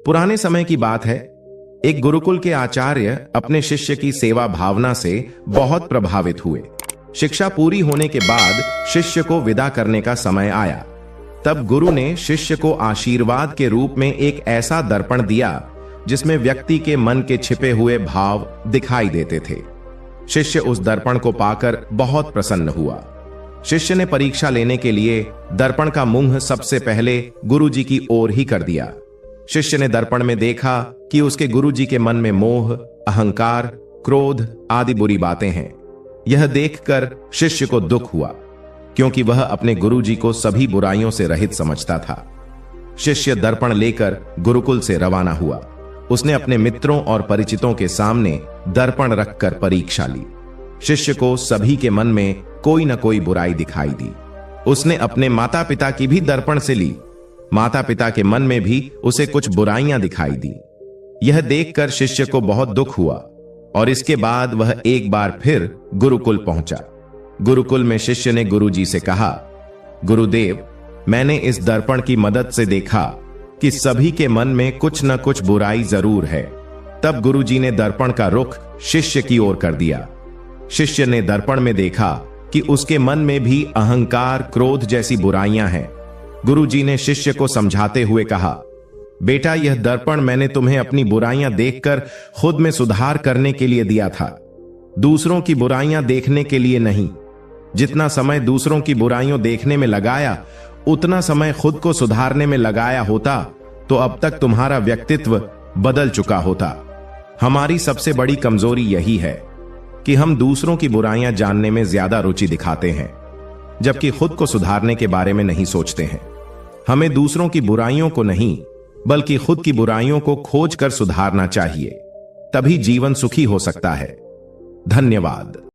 पुराने समय की बात है। एक गुरुकुल के आचार्य अपने शिष्य की सेवा भावना से बहुत प्रभावित हुए। शिक्षा पूरी होने के बाद शिष्य को विदा करने का समय आया। तब गुरु ने शिष्य को आशीर्वाद के रूप में एक ऐसा दर्पण दिया जिसमें व्यक्ति के मन के छिपे हुए भाव दिखाई देते थे। शिष्य उस दर्पण को पाकर बहुत प्रसन्न हुआ। शिष्य ने परीक्षा लेने के लिए दर्पण का मुंह सबसे पहले गुरुजी की ओर ही कर दिया। शिष्य ने दर्पण में देखा कि उसके गुरुजी के मन में मोह, अहंकार, क्रोध आदि बुरी बातें हैं। यह देखकर शिष्य को दुख हुआ, क्योंकि वह अपने गुरुजी को सभी बुराइयों से रहित समझता था। शिष्य दर्पण लेकर गुरुकुल से रवाना हुआ। उसने अपने मित्रों और परिचितों के सामने दर्पण रखकर परीक्षा ली। शिष्य को सभी के मन में कोई न कोई बुराई दिखाई दी। उसने अपने माता पिता की भी दर्पण से ली। माता पिता के मन में भी उसे कुछ बुराइयां दिखाई दी। यह देखकर शिष्य को बहुत दुख हुआ और इसके बाद वह एक बार फिर गुरुकुल पहुंचा। गुरुकुल में शिष्य ने गुरुजी से कहा, गुरुदेव, मैंने इस दर्पण की मदद से देखा कि सभी के मन में कुछ न कुछ बुराई जरूर है। तब गुरुजी ने दर्पण का रुख शिष्य की ओर कर दिया। शिष्य ने दर्पण में देखा कि उसके मन में भी अहंकार, क्रोध जैसी बुराइयां हैं। गुरुजी ने शिष्य को समझाते हुए कहा, बेटा, यह दर्पण मैंने तुम्हें अपनी बुराइयां देखकर खुद में सुधार करने के लिए दिया था, दूसरों की बुराइयां देखने के लिए नहीं। जितना समय दूसरों की बुराइयों देखने में लगाया, उतना समय खुद को सुधारने में लगाया होता तो अब तक तुम्हारा व्यक्तित्व बदल चुका होता। हमारी सबसे बड़ी कमजोरी यही है कि हम दूसरों की बुराइयां जानने में ज्यादा रुचि दिखाते हैं, जबकि खुद को सुधारने के बारे में नहीं सोचते हैं। हमें दूसरों की बुराइयों को नहीं, बल्कि खुद की बुराइयों को खोज कर सुधारना चाहिए। तभी जीवन सुखी हो सकता है। धन्यवाद।